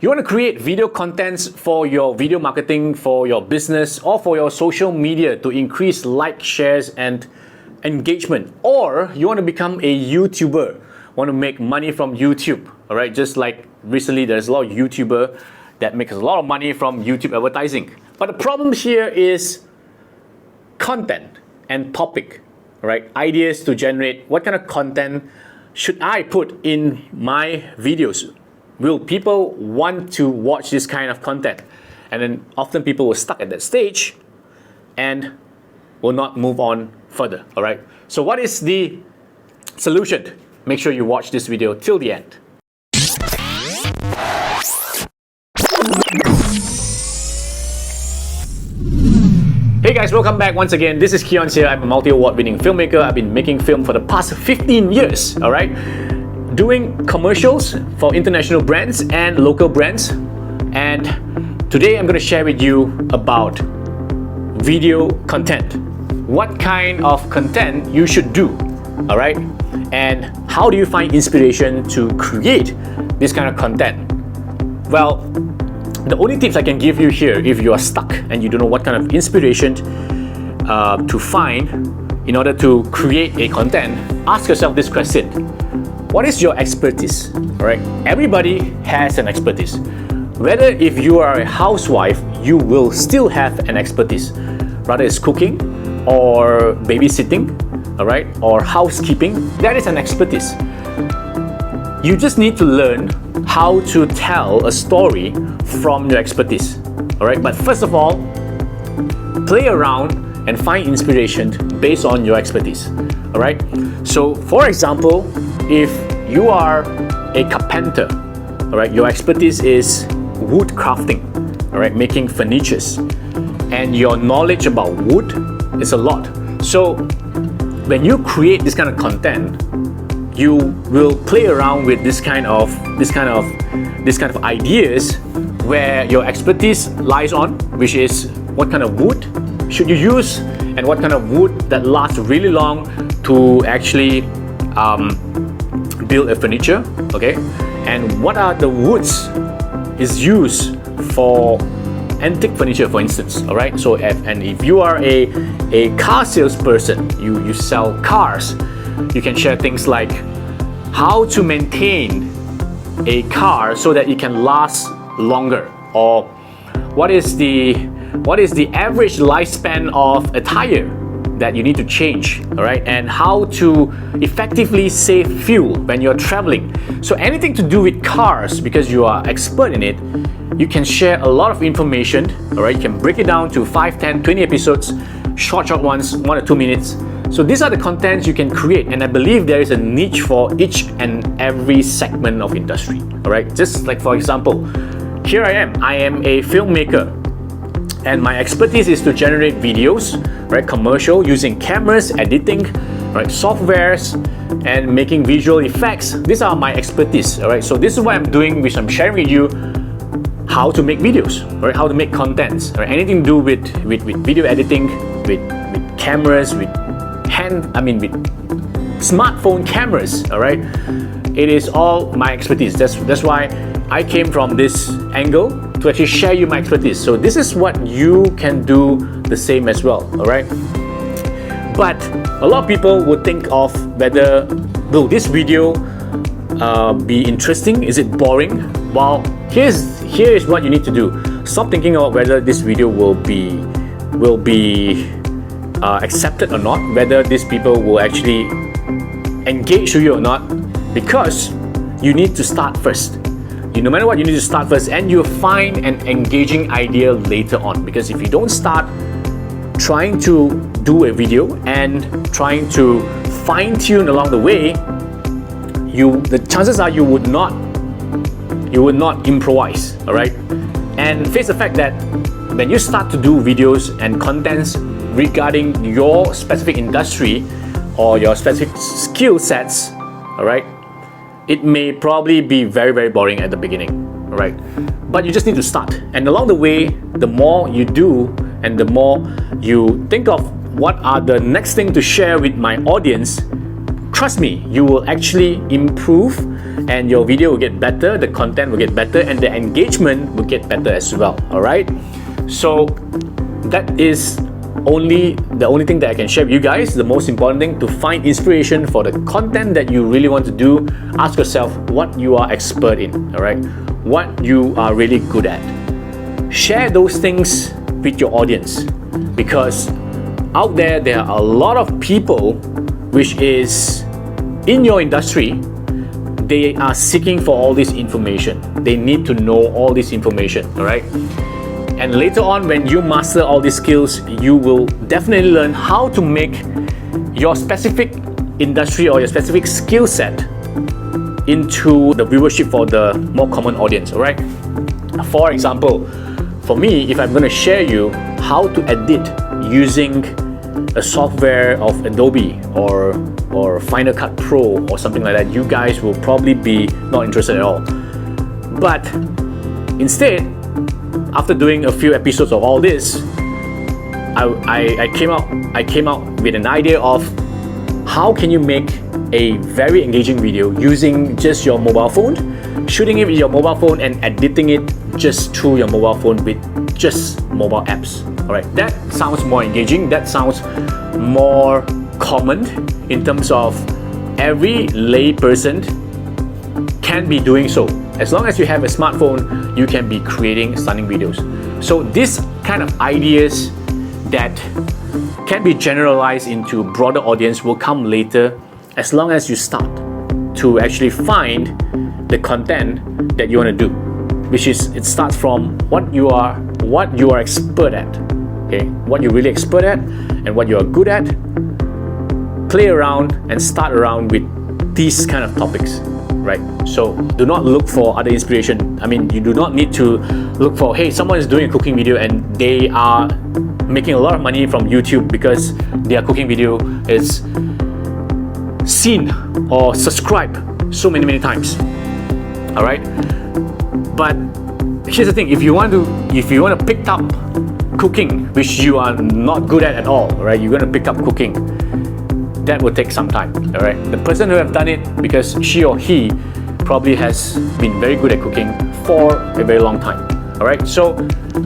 You want to create video contents for your video marketing, for your business, or for your social media to increase likes, shares, and engagement. Or you want to become a YouTuber, want to make money from YouTube. All right, just like recently, there's a lot of YouTuber that makes a lot of money from YouTube advertising. But the problem here is content and topic, right? Ideas to generate what kind of content should I put in my videos? Will people want to watch this kind of content? And then often people were stuck at that stage and will not move on further, all right? So what is the solution? Make sure you watch this video till the end. Hey guys, welcome back once again. This is Kionz here. I'm a multi-award winning filmmaker. I've been making film for the past 15 years, all right? Doing commercials for international brands and local brands. And today I'm going to share with you about video content. What kind of content you should do, all right? And how do you find inspiration to create this kind of content? Well, the only tips I can give you here, if you are stuck and you don't know what kind of inspiration to find in order to create a content, ask yourself this question. What is your expertise? All right? Everybody has an expertise. Whether if you are a housewife, you will still have an expertise. Whether it's cooking or babysitting, all right, or housekeeping, that is an expertise. You just need to learn how to tell a story from your expertise, all right? But first of all, play around and find inspiration based on your expertise, all right? So, for example, if you are a carpenter, all right, your expertise is wood crafting, all right, making furnitures, and your knowledge about wood is a lot. So, when you create this kind of content, you will play around with this kind of ideas where your expertise lies on, which is what kind of wood should you use and what kind of wood that lasts really long to actually build a furniture, okay? And what are the woods is used for antique furniture, for instance, all right? So if you are a car salesperson, you sell cars, you can share things like how to maintain a car so that it can last longer, or what is the average lifespan of a tire that you need to change, all right? And how to effectively save fuel when you're traveling. So anything to do with cars, because you are expert in it, you can share a lot of information, all right? You can break it down to 5, 10, 20 episodes, short ones, 1 or 2 minutes. So these are the contents you can create, and I believe there is a niche for each and every segment of industry, all right? Just like, for example, here I am a filmmaker, and my expertise is to generate videos, right? Commercial, using cameras, editing, right? Softwares, and making visual effects. These are my expertise, all right? So this is what I'm doing, which I'm sharing with you, how to make videos, right? How to make contents, right? Anything to do with video editing, with cameras, with smartphone cameras, all right? It is all my expertise. That's why I came from this angle to actually share you my expertise. So this is what you can do the same as well, all right? But a lot of people would think of whether will this video be interesting? Is it boring? Well, here is what you need to do. Stop thinking about whether this video will be accepted or not, whether these people will actually engage with you or not, because you need to start first. No matter what, you need to start first, and you'll find an engaging idea later on. Because if you don't start trying to do a video and trying to fine-tune along the way, the chances are you would not improvise, all right? And face the fact that when you start to do videos and contents regarding your specific industry or your specific skill sets, all right, it may probably be very, very boring at the beginning, all right? But you just need to start. And along the way, the more you do and the more you think of what are the next thing to share with my audience, trust me, you will actually improve and your video will get better, the content will get better, and the engagement will get better as well. Alright, so that is the only thing that I can share with you guys. The most important thing, to find inspiration for the content that you really want to do, ask yourself what you are expert in. Alright, what you are really good at. Share those things with your audience, because out there are a lot of people which is in your industry. They are seeking for all this information. They need to know all this information. Alright, and later on, when you master all these skills, you will definitely learn how to make your specific industry or your specific skill set into the viewership for the more common audience. Alright, for example, for me, if I'm going to share you how to edit using a software of Adobe or Final Cut Pro or something like that, you guys will probably be not interested at all. But instead, after doing a few episodes of all this, I came out with an idea of how can you make a very engaging video using just your mobile phone, shooting it with your mobile phone and editing it just through your mobile phone with just mobile apps. Alright, that sounds more engaging, that sounds more common in terms of every lay person can be doing so. As long as you have a smartphone, you can be creating stunning videos. So these kind of ideas that can be generalized into a broader audience will come later, as long as you start to actually find the content that you want to do, which is, it starts from what you are expert at. Okay, what you're really expert at and what you are good at. Play around and start around with these kind of topics, right? So do not look for other inspiration. I mean, you do not need to look for, hey, someone is doing a cooking video and they are making a lot of money from YouTube because their cooking video is seen or subscribed so many times. All right, but here's the thing: if you want to pick up cooking, which you are not good at all, right? You're going to pick up cooking. That will take some time. All right, the person who have done it because she or he probably has been very good at cooking for a very long time. All right, so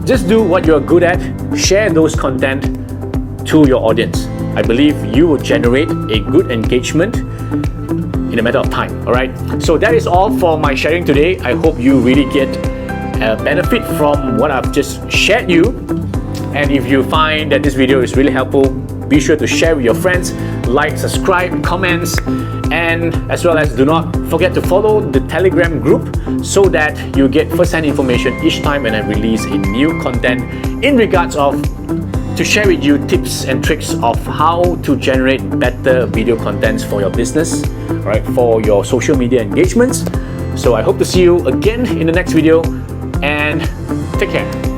just do what you're good at. Share those content to your audience. I believe you will generate a good engagement in a matter of time. All right, so that is all for my sharing today. I hope you really get a benefit from what I've just shared you. And if you find that this video is really helpful, be sure to share with your friends, like, subscribe, comments, and as well as do not forget to follow the Telegram group so that you get first-hand information each time when I release a new content in regards of to share with you tips and tricks of how to generate better video contents for your business, right, for your social media engagements. So I hope to see you again in the next video, and take care.